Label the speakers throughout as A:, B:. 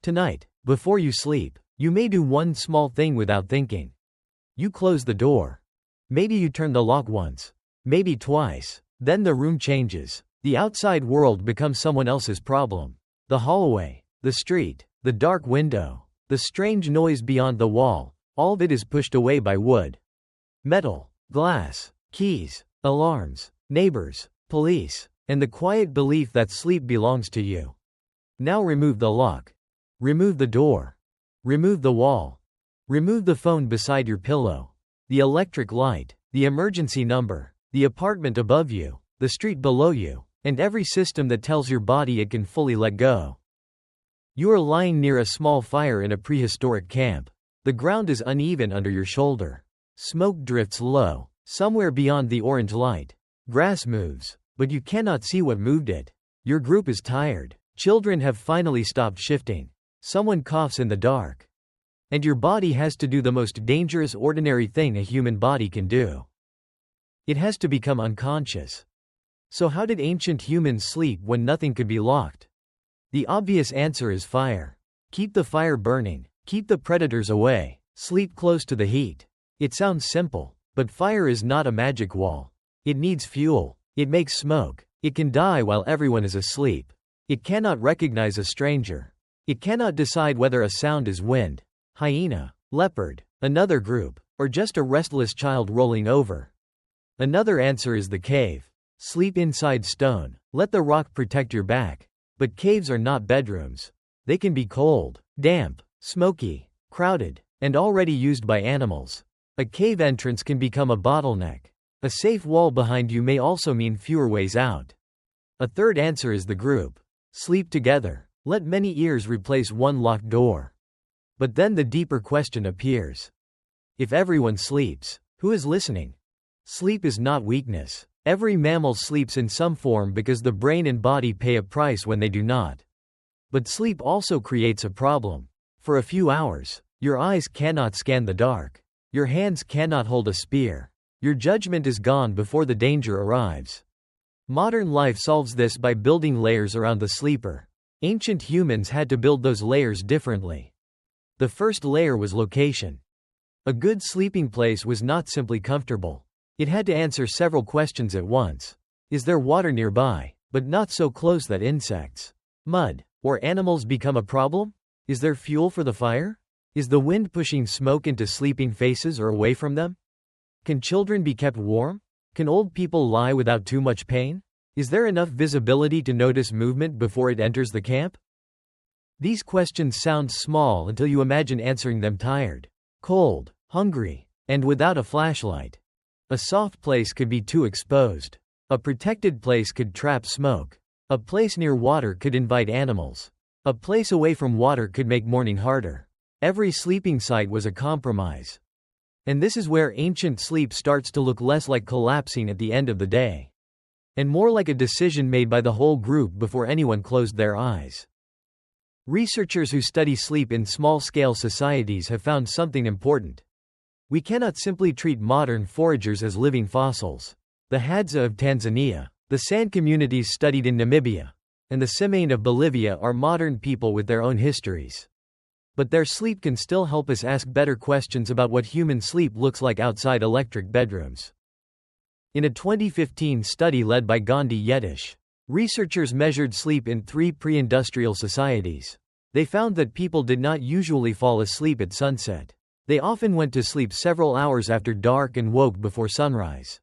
A: Tonight, before you sleep, you may do one small thing without thinking. You close the door. Maybe you turn the lock once. Maybe twice. Then the room changes. The outside world becomes someone else's problem. The hallway, the street, the dark window, the strange noise beyond the wall, all of it is pushed away by wood, metal, glass, keys, alarms, neighbors, police, and the quiet belief that sleep belongs to you. Now remove the lock. Remove the door. Remove the wall. Remove the phone beside your pillow. The electric light, the emergency number, the apartment above you, the street below you, and every system that tells your body it can fully let go. You are lying near a small fire in a prehistoric camp. The ground is uneven under your shoulder. Smoke drifts low, somewhere beyond the orange light. Grass moves, but you cannot see what moved it. Your group is tired. Children have finally stopped shifting. Someone coughs in the dark. And your body has to do the most dangerous ordinary thing a human body can do. It has to become unconscious. So how did ancient humans sleep when nothing could be locked? The obvious answer is fire. Keep the fire burning. Keep the predators away. Sleep close to the heat. It sounds simple, but fire is not a magic wall. It needs fuel. It makes smoke. It can die while everyone is asleep. It cannot recognize a stranger. It cannot decide whether a sound is wind, hyena, leopard, another group, or just a restless child rolling over. Another answer is the cave. Sleep inside stone. Let the rock protect your back. But caves are not bedrooms. They can be cold, damp, smoky, crowded, and already used by animals. A cave entrance can become a bottleneck. A safe wall behind you may also mean fewer ways out. A third answer is the group. Sleep together. Let many ears replace one locked door. But then the deeper question appears. If everyone sleeps, who is listening? Sleep is not weakness. Every mammal sleeps in some form because the brain and body pay a price when they do not. But sleep also creates a problem. For a few hours, your eyes cannot scan the dark. Your hands cannot hold a spear. Your judgment is gone before the danger arrives. Modern life solves this by building layers around the sleeper. Ancient humans had to build those layers differently. The first layer was location. A good sleeping place was not simply comfortable. It had to answer several questions at once. Is there water nearby, but not so close that insects, mud, or animals become a problem? Is there fuel for the fire? Is the wind pushing smoke into sleeping faces or away from them? Can children be kept warm? Can old people lie without too much pain? Is there enough visibility to notice movement before it enters the camp? These questions sound small until you imagine answering them tired, cold, hungry, and without a flashlight. A soft place could be too exposed. A protected place could trap smoke. A place near water could invite animals. A place away from water could make morning harder. Every sleeping site was a compromise. And this is where ancient sleep starts to look less like collapsing at the end of the day, and more like a decision made by the whole group before anyone closed their eyes. Researchers who study sleep in small-scale societies have found something important. We cannot simply treat modern foragers as living fossils. The Hadza of Tanzania, the San communities studied in Namibia, and the Tsimane of Bolivia are modern people with their own histories. But their sleep can still help us ask better questions about what human sleep looks like outside electric bedrooms. In a 2015 study led by Gandhi Yetish, researchers measured sleep in 3 pre-industrial societies. They found that people did not usually fall asleep at sunset. They often went to sleep several hours after dark and woke before sunrise.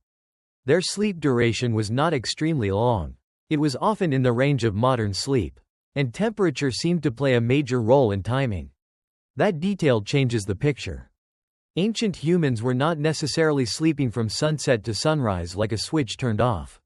A: Their sleep duration was not extremely long. It was often in the range of modern sleep. And temperature seemed to play a major role in timing. That detail changes the picture. Ancient humans were not necessarily sleeping from sunset to sunrise like a switch turned off.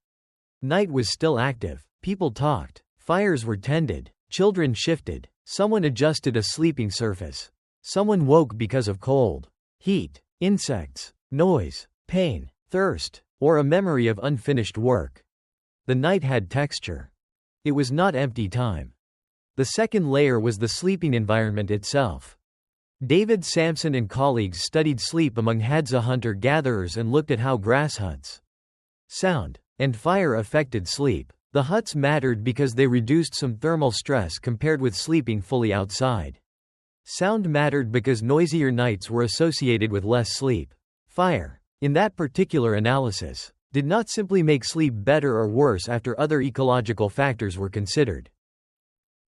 A: Night was still active. People talked. Fires were tended. Children shifted. Someone adjusted a sleeping surface. Someone woke because of cold, heat, insects, noise, pain, thirst, or a memory of unfinished work. The night had texture. It was not empty time. The second layer was the sleeping environment itself. David Sampson and colleagues studied sleep among Hadza hunter-gatherers and looked at how grass huts, sound, and fire affected sleep. The huts mattered because they reduced some thermal stress compared with sleeping fully outside. Sound mattered because noisier nights were associated with less sleep. Fire, in that particular analysis, did not simply make sleep better or worse after other ecological factors were considered.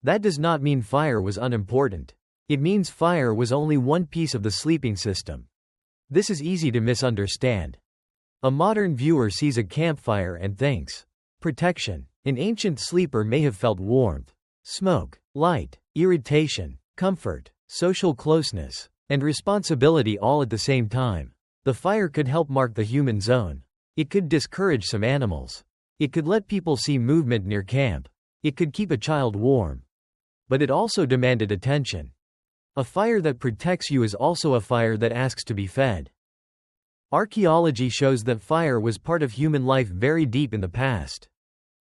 A: That does not mean fire was unimportant. It means fire was only one piece of the sleeping system. This is easy to misunderstand. A modern viewer sees a campfire and thinks, protection. An ancient sleeper may have felt warmth, smoke, light, irritation, comfort, social closeness, and responsibility all at the same time. The fire could help mark the human zone. It could discourage some animals. It could let people see movement near camp. It could keep a child warm. But it also demanded attention. A fire that protects you is also a fire that asks to be fed. Archaeology shows that fire was part of human life very deep in the past,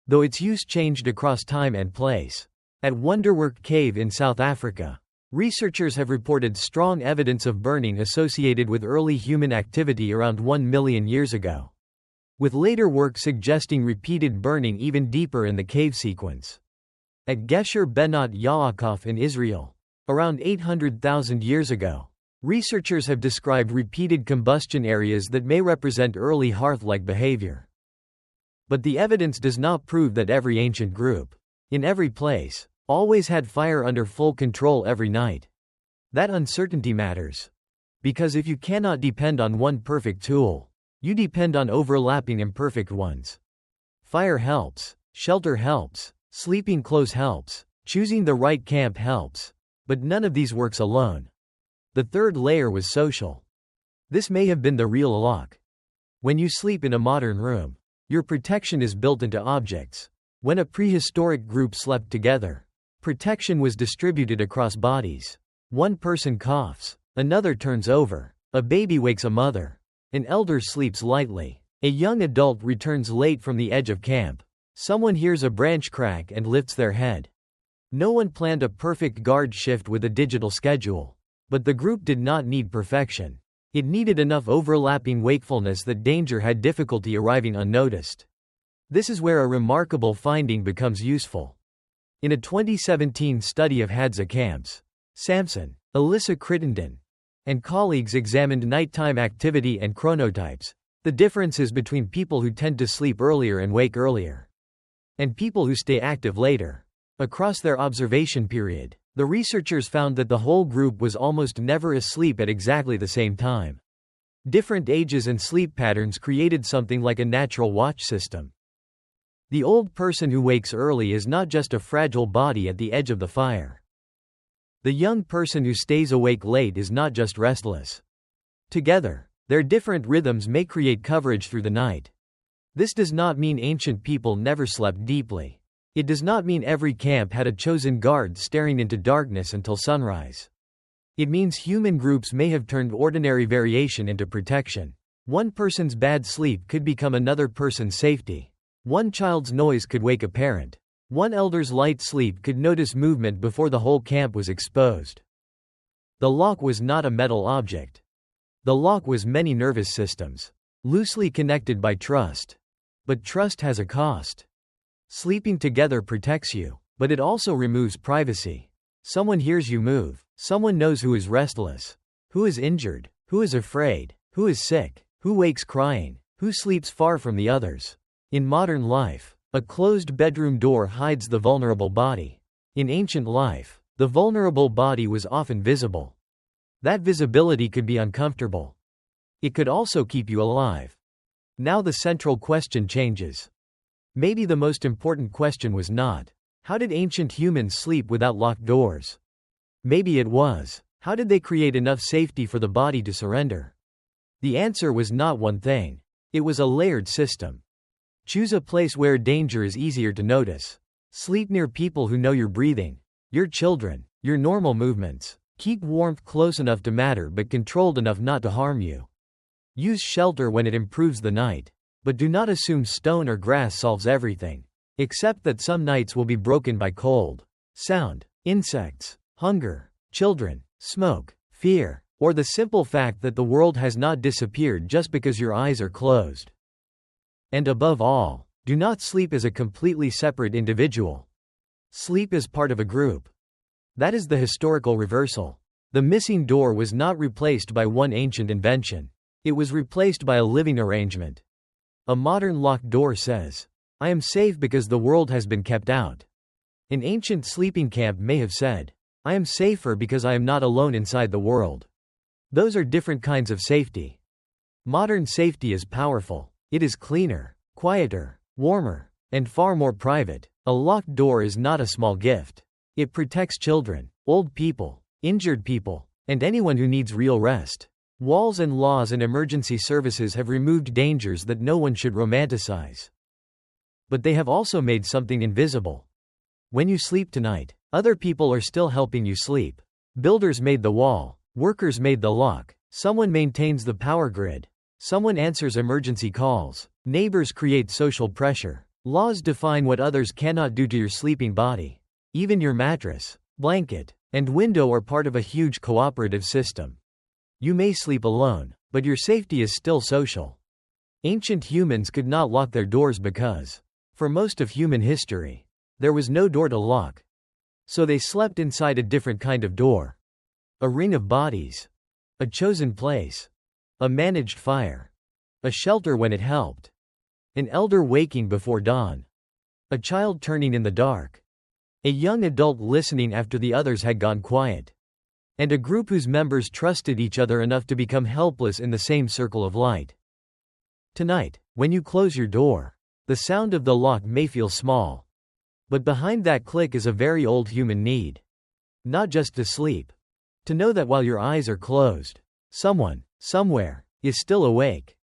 A: though its use changed across time and place. At Wonderwerk Cave in South Africa, researchers have reported strong evidence of burning associated with early human activity around 1 million years ago, with later work suggesting repeated burning even deeper in the cave sequence. At Gesher Benot Yaakov in Israel, around 800,000 years ago, researchers have described repeated combustion areas that may represent early hearth-like behavior. But the evidence does not prove that every ancient group, in every place, always had fire under full control every night. That uncertainty matters. Because if you cannot depend on one perfect tool, you depend on overlapping imperfect ones. Fire helps, shelter helps, sleeping close helps, choosing the right camp helps. But none of these works alone. The third layer was social. This may have been the real lock. When you sleep in a modern room, your protection is built into objects. When a prehistoric group slept together, protection was distributed across bodies. One person coughs, another turns over, a baby wakes a mother, an elder sleeps lightly, a young adult returns late from the edge of camp, someone hears a branch crack and lifts their head. No one planned a perfect guard shift with a digital schedule. But the group did not need perfection. It needed enough overlapping wakefulness that danger had difficulty arriving unnoticed. This is where a remarkable finding becomes useful. In a 2017 study of Hadza camps, Samson, Alyssa Crittenden, and colleagues examined nighttime activity and chronotypes, the differences between people who tend to sleep earlier and wake earlier, and people who stay active later. Across their observation period, the researchers found that the whole group was almost never asleep at exactly the same time. Different ages and sleep patterns created something like a natural watch system. The old person who wakes early is not just a fragile body at the edge of the fire. The young person who stays awake late is not just restless. Together, their different rhythms may create coverage through the night. This does not mean ancient people never slept deeply. It does not mean every camp had a chosen guard staring into darkness until sunrise. It means human groups may have turned ordinary variation into protection. One person's bad sleep could become another person's safety. One child's noise could wake a parent. One elder's light sleep could notice movement before the whole camp was exposed. The lock was not a metal object. The lock was many nervous systems, loosely connected by trust. But trust has a cost. Sleeping together protects you, but it also removes privacy. Someone hears you move. Someone knows who is restless, who is injured, who is afraid, who is sick, who wakes crying, who sleeps far from the others. In modern life, a closed bedroom door hides the vulnerable body. In ancient life, the vulnerable body was often visible. That visibility could be uncomfortable. It could also keep you alive. Now the central question changes. Maybe the most important question was not, how did ancient humans sleep without locked doors? Maybe it was, how did they create enough safety for the body to surrender? The answer was not one thing. It was a layered system. Choose a place where danger is easier to notice. Sleep near people who know you're breathing, your children, your normal movements. Keep warmth close enough to matter but controlled enough not to harm you. Use shelter when it improves the night. But do not assume stone or grass solves everything. Accept that some nights will be broken by cold, sound, insects, hunger, children, smoke, fear, or the simple fact that the world has not disappeared just because your eyes are closed. And above all, Do not sleep as a completely separate individual. Sleep as part of a group. That is the historical reversal. The missing door was not replaced by one ancient invention. It was replaced by a living arrangement. A modern locked door says, "I am safe because the world has been kept out." An ancient sleeping camp may have said, "I am safer because I am not alone inside the world." Those are different kinds of safety. Modern safety is powerful. It is cleaner, quieter, warmer, and far more private. A locked door is not a small gift. It protects children, old people, injured people, and anyone who needs real rest. Walls and laws and emergency services have removed dangers that no one should romanticize. But they have also made something invisible. When you sleep tonight, other people are still helping you sleep. Builders made the wall, workers made the lock, someone maintains the power grid, someone answers emergency calls, neighbors create social pressure, laws define what others cannot do to your sleeping body. Even your mattress, blanket, and window are part of a huge cooperative system. You may sleep alone, but your safety is still social. Ancient humans could not lock their doors because, for most of human history, there was no door to lock. So they slept inside a different kind of door. A ring of bodies. A chosen place. A managed fire. A shelter when it helped. An elder waking before dawn. A child turning in the dark. A young adult listening after the others had gone quiet. And a group whose members trusted each other enough to become helpless in the same circle of light. Tonight, when you close your door, the sound of the lock may feel small. But behind that click is a very old human need. Not just to sleep. To know that while your eyes are closed, someone, somewhere, is still awake.